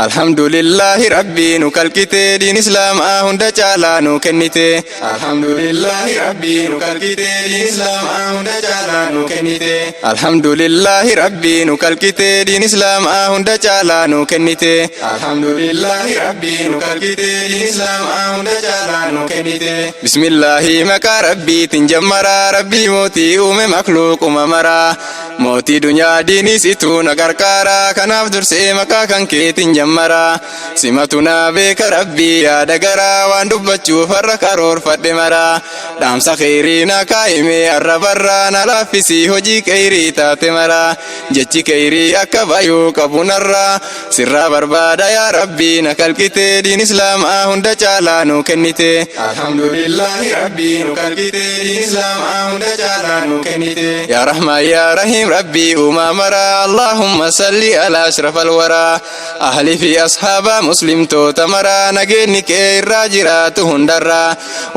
alhamdulillahi rabbii nu kalqitee diin islaamaa hunda caalaa nu kennite alhamdulillahi rabbii nu kalqitee diin islaamaa hunda caalaa nu kennite alhamdulillahi rabbii nu kalqitee diin islaamaa hunda caalaa nu kennite alhamdulillahi rabbii nu kalqitee diin islaamaa hunda caalaa nu kennite bismillahi maqaa rabbiitiin jammaraa rabbii mootii uume makluuquma maraa mootii dunyaa diinis ituu na gargaaraa kanaaf dursee maqaa kan keetiin jammaraa simatu naa beeka rabbii yaada garaa waan dubbachuuf har'a karoorfadhe maraa dhaamsa kheyrii na kaa'imee arrabarraa na laaffisii hojii kheyrii taate maraa jechi kheyrii akka bayuu qabu narraa sirraa barbaada yaa rabbii na kalqitee diin islaamaa hunda caalaa nu kennite alhamdulillahi rabbii nu kalqitee diin islaamaa hunda caalaa nu kennite yaa rahmaan yaa rahiim rabbii uumaa maraa allahumma salli ala ashrafal waraa ahli fi ashaaba muslimtoota maraa nageenni kee irraa jiraatu hundarraa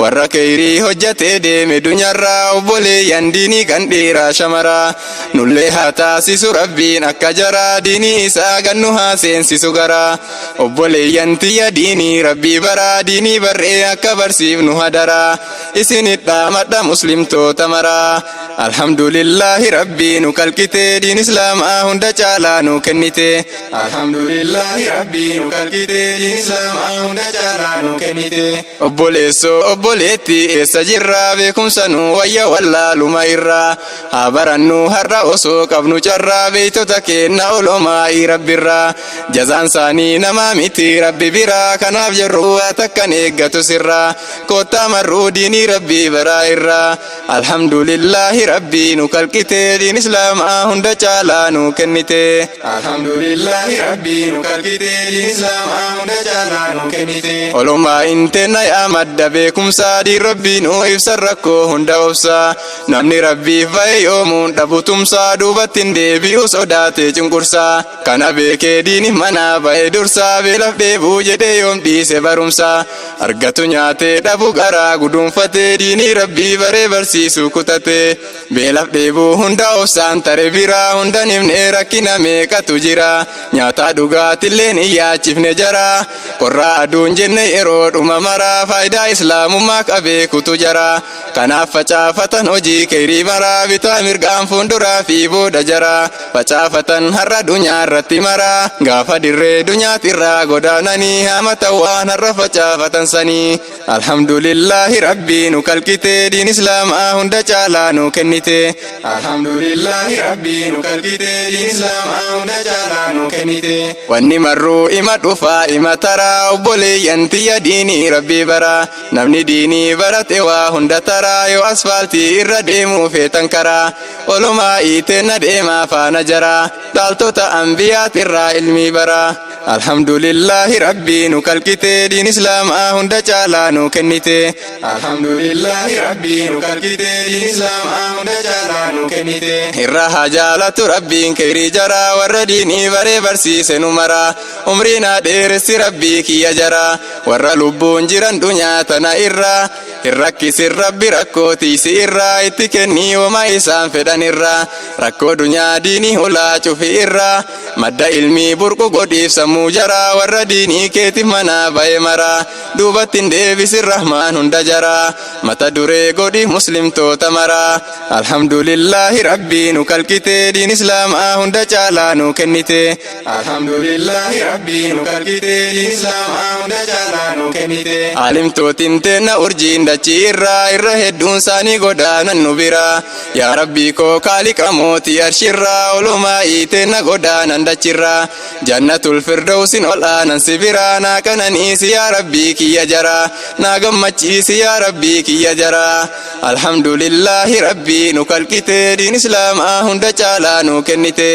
warra kheyrii hojjatee deeme dunyaarraa obboleeyyan diinii kan dhiiraa shamaraa nullee haa taasisu rabbiin akka jaraa diinii isaa gannu haa seensisu garaa obboleeyyan tiyya diinii rabbii baraa diinii barree akka barsiifnu hadaraa isinit dhaamadha muslimtoota maraa alhamdulillahi rabbii nu kalqitee diin islaamaa hunda caalaa nu kennite alhamdulillahi rabbii nu kalqitee diin islaamaa hunda caalaa nu kennite obboleessoo obboleetti eessa jirraa beekumsa nu wayya wallaaluma irraa haa barannu har'a osoo qabnu carraa beeytota keenna olomaa'ii rabbirraa jazaan isaanii namaa miti rabbi biraa kanaaf jirruu takkan eeggatu sirraa koottaa marruu diinii rabbii baraa irraa alhamdulillahi rabbii nu kalqitee diin islaamaa hunda caalaa nu kennite alhamdulillahi rabbii nu kalqitee diin islaamaa hunda caalaa nu kennite olumaa inteenna yaa madda beekumsaa diin rabbii nu ibsan rakkoo hunda obsaa namni rabbiif ba'e yoomuun dhabutumsaa duubattiin deebi'u sodaatee cunqursaa kana beekee diini manaa ba'e dursaa beelaf dheebuu jedhee yoom dhiise barumsaa argatu nyaatee dhabu garaa guduunfatee diinii rabbii baree barsiisuu kutatee beelaf dheebuu hunda obsaan tare biraa hunda himnee rakkina meeqatu jira nyaataa dhugaatilleen iyyaachifne jaraa qorraa aduun jenne yeroo dhuma maraa faayidaa islaamummaa qabeekutu jaraa kanaaf facaafatan hojii kheyrii maraa bitaa mirgaan fuunduraa fi booda jaraa facaafatan har'a dunyaa irratti maraa gaafa dirree dunyaatirraa godaananii hamata waan har'a facaafatan sanii alhamdulillahi rabbii nu kalqitee diin islaamaa hunda caalaa nu kennite alhamdulillahi rabbii nu kalqitee diin islaamaa hunda caalaa nu kennite wanni marruu ima dhufaa ima taraa obboleeyyan tiyya diinii rabbii baraa namni diinii barate waa hunda taraa yoo asfaaltii irra deemuu feetan karaa olumaa iiteenna deemaa faana jaraa dhaaltota anbiyaatirraa ilmii baraa alhamdulillahi rabbii nu kalqitee diin islaamaa hunda caalaa nu kennite alhamdulillahi rabbii nu kalqitee diin islaamaa hunda caalaa nu kennite irra haa jaalatu rabbiin kheyrii jaraa warra diinii baree barsiise nu maraa umrii naa dheeressi rabbii kiyya jaraa warra lubbuun jiran dunyaa tana irraa hirrakkisin rabbi rakkootiisi irraa itti kennii wama isaan fedhan irraa rakkoo dunyaa diinii ulaa cufi irraa madda ilmii burqu godhiif sammuu jaraa warra diinii keetiif manaa ba'e maraa duubattiin deebisin rahmaan hunda jaraa mata duree godhiif muslimtoota maraa alhamdulillahi rabbii nu kalqitee diin islaamaa hunda caalaa nu kennite alhamdulillahi rabbii nu kalqitee diin islaamaa hunda caalaa nu kennite alimtootiin teenna urjiin dachii irraa irra hedduun isaanii godaanan nu biraa yaa rabbii koo kaaliqa mootii arshirraa olumaa iiteenna godaanan dachirraa jannatul firdawsin ol aanan si biraa naa qananiisi yaa rabbii kiyya jaraa naa gammachiisi yaa rabbii kiyya jaraa alhamdulillahi rabbii nu kalqitee diin islaamaa hunda caalaa nu kennite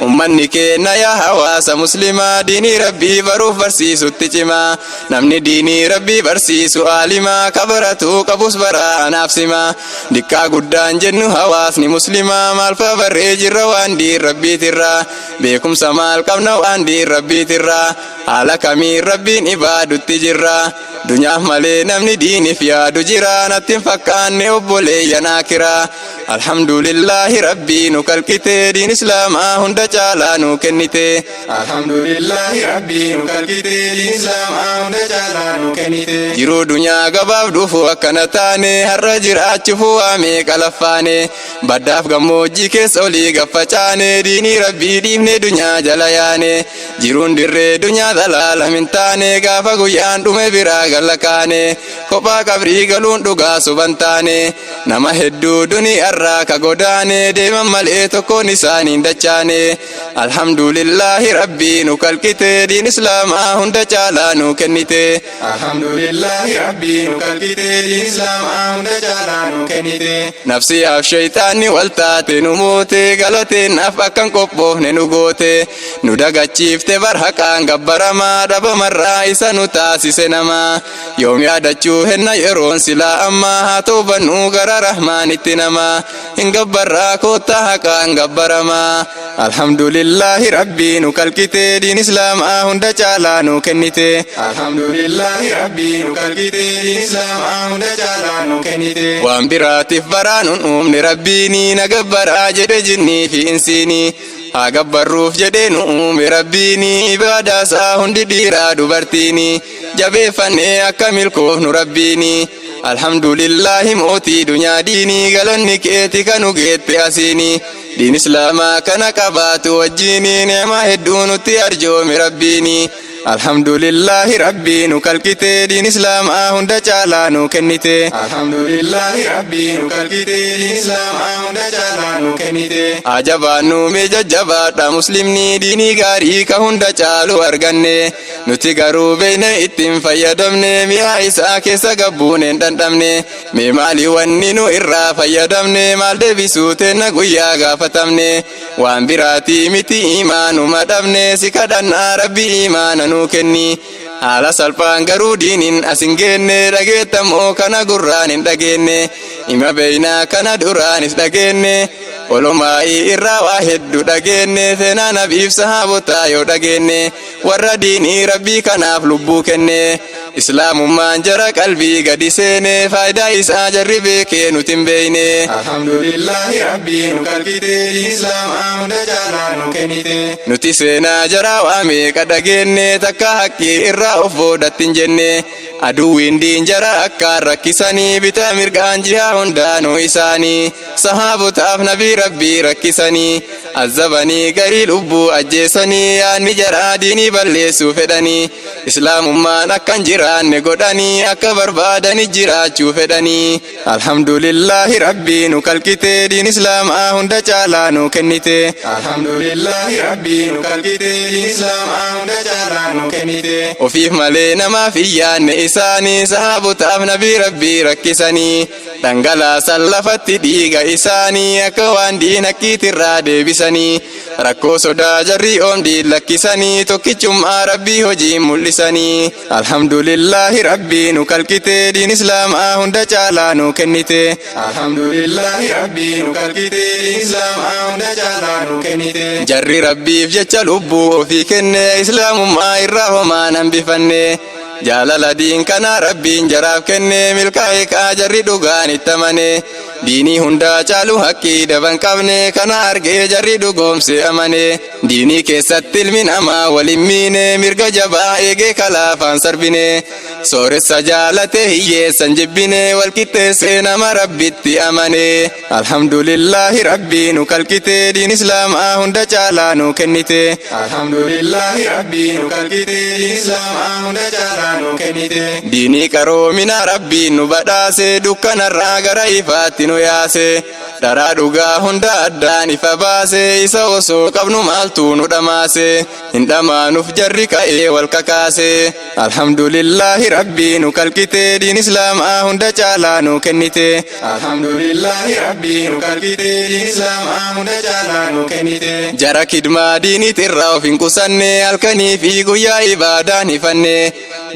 ummanni keenna yaa hawaasa muslimaa diinii rabbii baruuf barsiisutti cimaa namni diinii rabbii barsiisu aalimaa kabaratuu qabus baraa anaaf simaa diqqaa guddaan jennu hawaasni muslimaa maalfa barree jirra waan diin rabbiitirraa beekumsa maal qabna waan diin rabbiitirraa haala kamiin rabbiin ibaadutti jirra dunyaaf malee namni diiniif yaadu jira natti hin fakkaanne obboleeyyanaa kiraa alhamdulillahi rabbii nu kalqitee diin islaamaa hunda caalaa nu kennite. Alhamdulillahi rabbii nu kalqite diin islaamaa hunda caalaa nu kennite. Jiruu dunyaa gabaabduuf akkana taane har'a jiraachuuf waamee qalaffaane baddaaf gammoojjii keessa olii gaffacaane diinii rabbii dhiifne dunyaa jala yaane jiruun dirree dunyaa dalaala min taane gaafa guyyaan dhume biraa galla kaane kophaa qabrii galuun dhugaa suban taane nama hedduu duniyaarraa ka godaane deeman malee tokkoon isaaniin dachaane. Alhamdulillahi rabbii nu kalqite diin islaamaa hunda caalaa nu kennite. Alhamdulillahi rabbii nu kalqite diin islaamaa hunda caalaa nu kennite. Nafsiyaaf shaytaanni wal taate nu moote galateen af akkan qophoofne nu goote nu dagachiifte bar haqaan gabbaramaa dhabamarraa isa nu taasise namaa yoom yaadachuu henna yeroon silaa ammaa haa toobannu gara rahmaanitti namaa hin gabbarraa koottaa haqaan gabbaramaa. Alhamdulillahi rabbii nu kalqite diin islaamaa hunda caalaa nu kennite. Alhamdulillahi rabbii nu kalqite diin islaamaa hunda caalaa nu kennite. Waan biraatiif baraa nun uumne rabbiini na gabbaraa jedhe jinnii fi insiini haa gabbarruuf jedhe nu uume rabbiini ibaadaasaa hundi dhiiraa dubartiini jabeeffannee akka milkoofnu rabbiini. Alhamdulillahi mootii dunyaa diinii galanni keeti kanu geette asiini diin islaamaa kana qabaatu wajjiini neema hedduu nutti arjoome rabbiini. Alhamdulillahi rabbii nu kalqite diin islaamaa hunda caalaa nu kennite. Alhamdulillahi rabbii nu kalqite diin islaamaa hunda caalaa nu kennite. Ajabaannu mee jajjabaadha muslimni diinii gaarii ka hunda caalu arganne nuti garuu beeyne ittiin fayyadamne mi'a isaa keessa gabbuuneen dhandhamne mee maali wanni nu irraa fayyadamne maal deebisuu teenna guyyaa gaafatamne waan biraatii miti imaanuma dhabne si kadhannaa rabbii imaana nu kenni haala salphaan garuu diiniin as hin geenne dhageettamoo kana gurraan hin dhageenne hima beeynaa kana duraanis dhageenne olumaa'ii irraa waa hedduu dhageenne seenaa nabiif sahaabotaa yoo dhageenne warra diinii rabbii kanaaf lubbuu kenne islaamummaan jara qalbii gadi seene faayidaa isaa jarri beekee nuti hin beeyne. Alhamdulillahi rabbii nu kalqite diin islaamaa hunda caalaa nu kennite. Nuti seenaa jaraa waa meeqa dhageenne takka haqqii irraa of boodatti hin jenne aduwwiin diin jara akkaan rakkisanii bitaa mirgaan jihaa hundaanuu isaanii sahaabotaaf nabii rabbii rakkisanii azabanii garii lubbuu ajjeesanii yaanni jaraa diinii balleessuu fedhanii islaamummaan akkan jiraanne godhanii akka barbaadani jiraachuu fedhanii. Alhamdulillahi rabbii nu kalqite diin islaamaa hunda caalaa nu kennite. Alhamdulillahi rabbii nu kalqite diin islaamaa hunda caalaa nu kennite. Ofiif malee namaaf iyyaanne isaanii sahaabotaaf nabii rabbii rakkisanii dhangalaasan lafatti dhiiga isaanii akka waan diin hakkiitirraa deebisanii rakkoo sodaa jarrii oomdiin lakkisanii tokkichummaa rabbii hojii mul'isanii. Alhamdulillahi rabbii nu kalqite diin islaamaa hunda caalaa nu kennite. Alhamdulillahi rabbii nu kalqite diin islaamaa hunda caalaa nu kennite. Jarri rabbiif jecha lubbuu ofii kenne islaamummaa irraa homaa nan bifanne jaalala diin kana rabbiin jaraaf kenne milkaa'e kaa jarri dhugaan itti amane diinii hundaa caalu haqqii daban qabne kana argee jarri dhugoomse amane diinii keessatti ilmi namaa walin miine mirga jabaa eegee kalaafaan sarbine sooressa jaalate hiyyeessan jibbine walqixxeessee nama rabbitti amane. Alhamdulillahi rabbii nu kalqite diin islaamaa hunda caalaa nu kennite. Alhamdulillahi rabbii nu kalqite diin islaamaa hunda caalaa nu kennite. Diinii qaroomina rabbiin nu badhaase dukkanarraa gara ifaatti nu yaase dharaa dhugaa hunda addaan ifa baase isa osoo qabnu maaltu nu dhamaase hin dhamaanuuf jarri ka'ee wal kakaase. Alhamdulillahi rabbii nu kalqite diin islaamaa hunda caalaa nu kennite. Alhamdulillahi rabbii nu kalqite diin islaamaa hunda caalaa nu kennite. Jara kidmaa diiniitirraa of hin qusanne halkanii fi guyyaa ibaadaan hifanne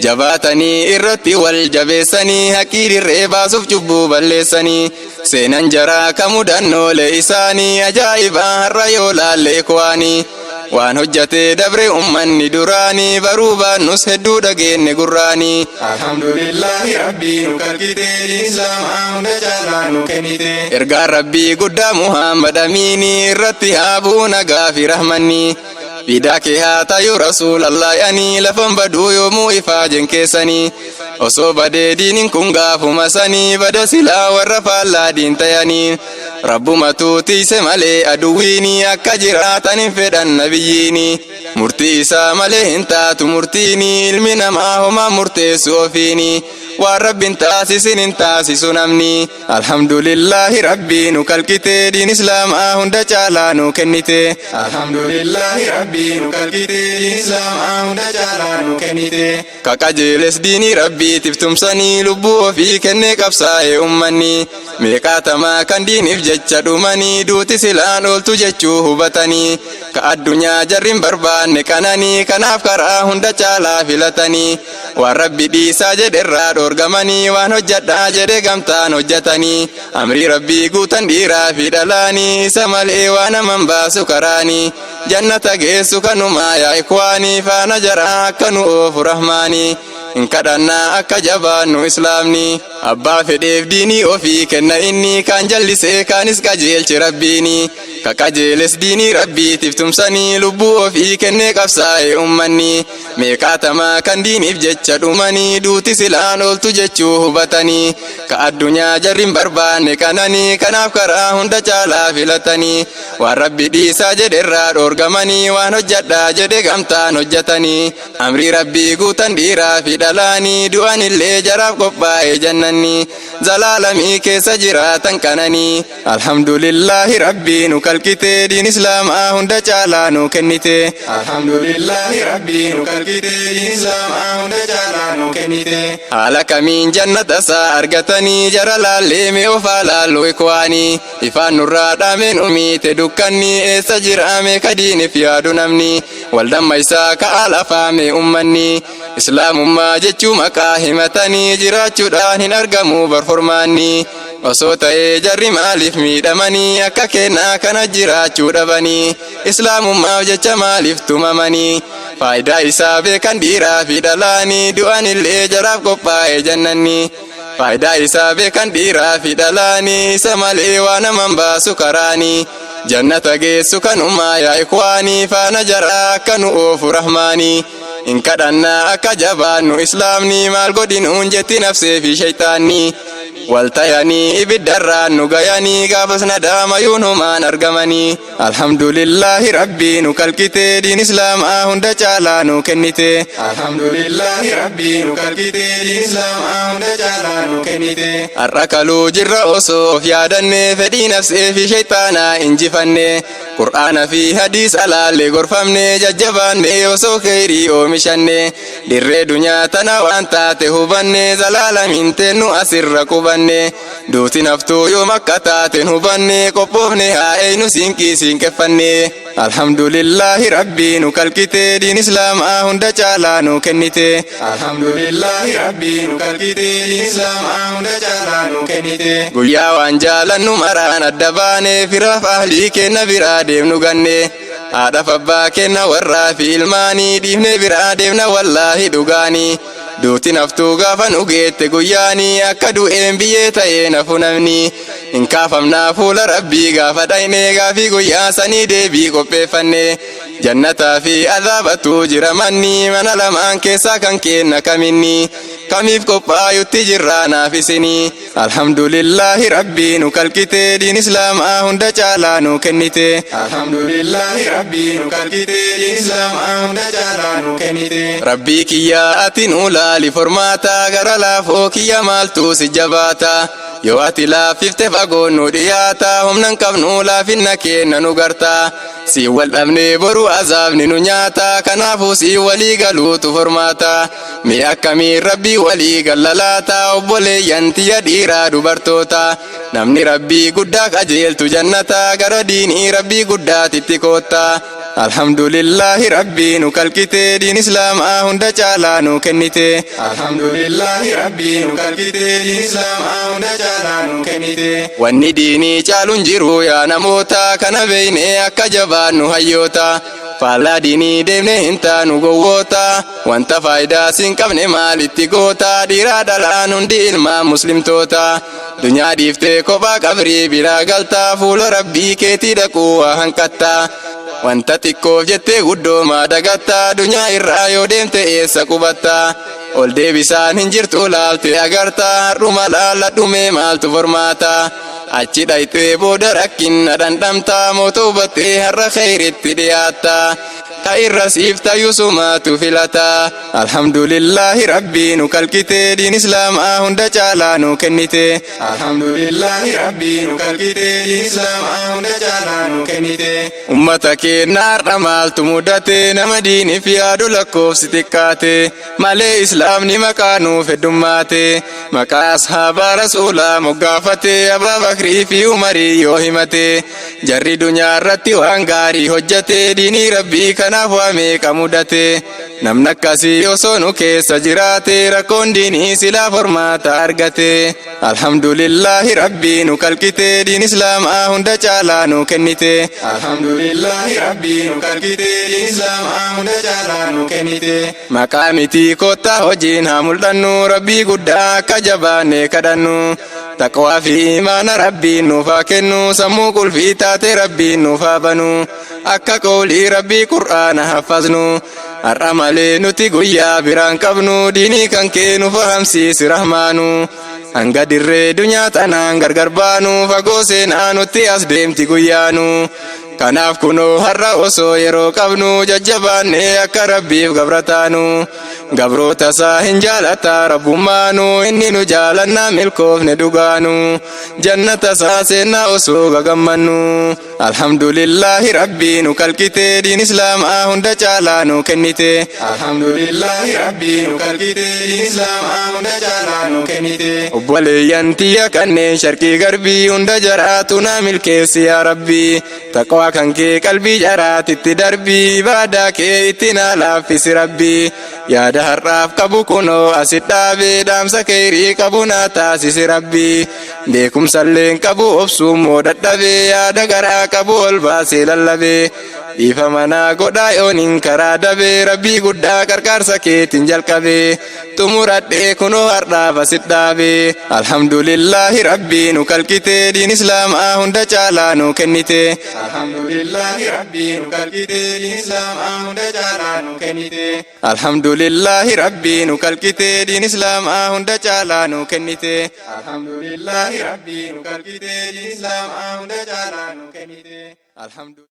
jabaatanii irratti wal jabeessanii haqqii dirree baasuuf cubbuu balleessanii seenan jaraa ka mudannoolee isaanii ajaa'ibaa har'a yoo laalle ikwaanii waan hojjate dabre ummanni duraanii baruu baannus hedduu dhageenne gurraanii. Alhamdulillahi rabbii nu kalqite islaamaa hunda caalaa nu kennite. Ergaan rabbii guddaa Muhammad Amiini irratti haa bu'u nagaa fi rahmanni. Fidaa kee haa tayu Rasuulallah ani lafan baduu yoomuu ifaajen keessanii. Osoo badee diiniin kun gaafuma sanii bada silaa warra faallaa diin tayanii. Rabbumatu tiise malee aduwwiini akka jiraatan hin fedhan nabiyyiini. Murtii isaa malee hin taatu murtiini ilmi namaa homaa murteessu ofiini. Waan rabbiin taasisin hin taasisu namni. Alhamdulillahi rabbii nu kalqite diin islaamaa hunda caalaa nu kennite. Alhamdulillahi rabbii nu kalqite diin islaamaa hunda caalaa nu kennite. Kaqajeeles diinii rabbiitiif tumsanii lubbuu ofii kennee qabsaa'e ummanni. Meeqaatamaa kan diiniif jecha dhumanii duuti silaan ooltu jechuu hubatanii. Ka addunyaa jarrin barbaanne kananii kanaaf karaa hunda caalaa filatanii. Waan rabbi dhiisaa jedherraa dhoorgamanii waan hojjadhaa jedhe gamtaan hojjatanii. Amrii rabbii guutan dhiiraa fi dhalaanii isa malee waan naman baasu karaanii. Jannata geessu kanumaa yaa ikwaanii faana jaraa akka nu oofu rahmaanii. In kadhannaa akka jabaannu islaamni. Abbaa fedheef diinii ofii kenna inni kaan jallisee kaanis qajeelche rabbiini. Ka qajeeles diinii rabbiitiif tumsanii lubbuu ofii kennee qabsaa'e ummanni. Meeqaatamaa kan diiniif jecha dhumanii duuti silaan ooltu jechuu hubatanii. Ka addunyaa jarrin barbaanne kananii kanaaf karaa hunda caalaa filatanii. Waan rabbi dhiisaa jedherraa dhoorgamanii waan hojjadhaa jedhe gamtaan hojjatanii. Amrii rabbii guutan dhiiraa fi dhalaanii du'an illee jaraaf qophaa'e jannanni. Zalaalamii keessa jiraatan kananii. Alhamdulillahi rabbii nu kalqite diin islaamaa hunda caalaa nu kennite. Alhamdulillahi rabbii nu kalqite diin islaamaa hunda caalaa nu kennite. Haala kamiin jannata isaa argatanii jara laallee mee ofaa laalluu ikwaanii. Ifaan nurraa dhaameen umiite dukkanni eessa jiraame ka diiniif yaadu namni. Waldamma isaa ka'aa lafaame ummanni. Islaamummaa jechuu maqaa himatanii jiraachuudhaan hin argamu barformaanni. Osoo ta'ee jarri maaliif miidhamanii akka kennaa kana jiraachuu dhabanii. Islaamummaaf jecha maaliif tumamanii. Faayidaa isaa beekan dhiiraa fi dhalaanii du'an illee jaraaf qophaa'e jannanni. Faayidaa isaa beekan dhiiraa fi dhalaanii isa malee waan naman baasu karaanii. Jannata geessu kanumaa yaa ikwaanii faana jaraa akka nu oofu rahmaanii. In kadhannaa akka jabaannu islaamni maal godhinuun jetti nafsee fi shayxaanni. Waltayanii ibiddarraan nu gayanii gaafas nadaamayuun humaan argamanii. Alhamdulillahi rabbii nu kalqite diin islaamaa hunda caalaa nu kennite. Alhamdulillahi rabbii nu kalqite diin islaamaa hunda caalaa nu kennite. Har'a kaluu jirra osoo of yaadanne fedhii nafsee fi shayxaanaa injifanne. Qur'aana fi hadiis alaallee gorfamne jajjabaanne osoo kheyrii oomishanne. Dirree dunyaa tana waan taate hubanne zalaalamiin teennu asirra qubanne. Duuti naftuu yoom akka taateen hubanne qophoofne haa eeynu siinqii siinqeffanne. Alhamdulillahi rabbii nu kalqite diin islaamaa hunda caalaa nu kennite. Alhamdulillahi rabbii nu kalqite diin islaamaa hunda caalaa nu kennite. Guyyaa waan jaalannu maraan adda baane firaaf ahlii kenna biraa deemnu ganne. Haadhaaf abbaa kenna warraa fi ilmaanii dhiifne biraa deemna wallaahi dhugaanii. Duuti naftuu gaafa nu geette guyyaanii akka du'een biyyee ta'ee nafu namni. Hin kaafamnaa fuula rabbii gaafa dhayne gaafii guyyaa sanii deebii qopheeffanne. Jannataa fi azaabatu jira manni mana lamaan keessaa kan kenna kaminni. Kamiif qophaayutti jirraa naaf isinii. Alhamdulillahi rabbii nu kalqite diin islaamaa hunda caalaa nu kennite. Alhamdulillahi rabbii nu kalqite diin islaamaa hunda caalaa nu kennite. Rabbii kiyyaa ati nu laali formaata gara laafoo kiyya maaltu si jabaata. Yoo ati laaffifte fagoon nu dhiyaata humnan qabnu laafinna kenna nu garta. Si wal dhabne boru azaabni nu nyaata kanaafuu si walii galuutu formaata. Mee akkamiin rabbii walii gallalaata obboleeyyan tiyya dhiiraa dubartoota. Namni rabbii guddaa qajeeltu jannata gara diinii rabbii guddaatitti kootta. Alhamdulillahi rabbii nu kalqite diin islaamaa hunda caalaa nu kennite. Alhamdulillahi rabbii nu kalqite diin islaamaa hunda caalaa nu kennite. Wanni diinii caaluun jiru yaa namoota kana beeyne akka jabaannu hayyoota. faallaa diinii deemne hin taanu gowwoota wanta faayidaa siin qabne maalitti goota dhiiraa dhalaan hundi ilmaan muslimtoota dunyaa dhiiftee kophaa qabrii biraa galtaa fuula rabbii keetii dhaquu hanqattaa wanta xiqqoof jettee guddoomaa dagatta dunyaa irraa yoo deemte eessa qubatta ol deebisaan hin jirtu laalte agarta har'uma laalladhume maaltu formaata achi dhayxee booda rakkinna dhandhamta mootuu hubattee har'a khayritti dhiyaatta ka irra siif tayyuu sumaatu filata alhamdulillahi rabbii nu kalqite diin islaamaa hunda caalaa nu kennite alhamdulillahi rabbii nu kalqite diin islaamaa hunda caalaa nu kennite ummata keenya har'a maaltu mudate nama diiniif yaadu lakkoofsi xiqqaate malee islaamni maqaa nuuf heddummaate maqaa ashaabaa rasuulaa moggaafate abbaa bakrii fi umarii yoo himate jarri dunyaa irratti waan gaarii hojjate diinii rabbii kanaaf waa meeqa mudate namni akkasii osoo nu keessa jiraate rakkoon diinii silaa formaata argate alhamdulillahi rabbii nu kalqite diin islaamaa hunda caalaa nu kennite alhamdulillahi rabbii nu kalqite diin islaamaa hunda caalaa nu kennite maqaa mitii kottaa hojiin haa mul'annu rabbii guddaa akka jabaanne kadhannu taqwaa fi imaana rabbiin nuuf haa kennu sammuu qulfii taate rabbiin nuuf haa banu akka qawlii rabbii qur'aana haffaznu har'a malee nuti guyyaa biraan qabnu diinii kan kee nu fahamsiisi rahmaanu hanga dirree dunyaa tanaan gargar baanu fagoo seenaa nutti as deemti guyyaanu kanaaf kunoo har'a osoo yeroo qabnu jajjabaannee akka rabbiif gabrataanu gabroota isaa hin jaalata rabbummaanu inni nu jaalannaa milkoofne dhugaanu jannata isaa seennaa osoo gagammannu alhamdulillahi rabbii nu kalqite diin islaamaa hunda caalaa nu kennite alhamdulillahi rabbii nu kalqite diin islaamaa hunda caalaa nu kennite obboleeyyan tiyya kanneen sharqii garbii hunda jaraatu naa milkeessi yaa rabbii taqwaa kan kee qalbii jaraatitti darbii ibaadaa kee itti naa laaffisi rabbii yaada har'aaf qabu kunoo asit dhaabee dhaamsa keerii qabu naa taasisi rabbii beekumsalleen qabu obsuummoo dadhabee yaada garaa qabu ol baasee lallabee ifa manaa godhaa yooniin karaa dabee rabbii guddaa qarqaarsa keetiin jalqabee xumuradhee kunoo har'aaf asit dhaabee alhamdulillahi rabbii nu kalqite diin islaamaa hunda caalaa nu kennite alhamdulillahi rabbii nu kalqite diin islaamaa hunda caalaa nu kennite alhamdulillahi rabbii nu kalqite diin islaamaa hunda caalaa nu kennite alhamdulillahi rabbii nu kalqite diin islaamaa hunda caalaa nu kennite alhamdulillah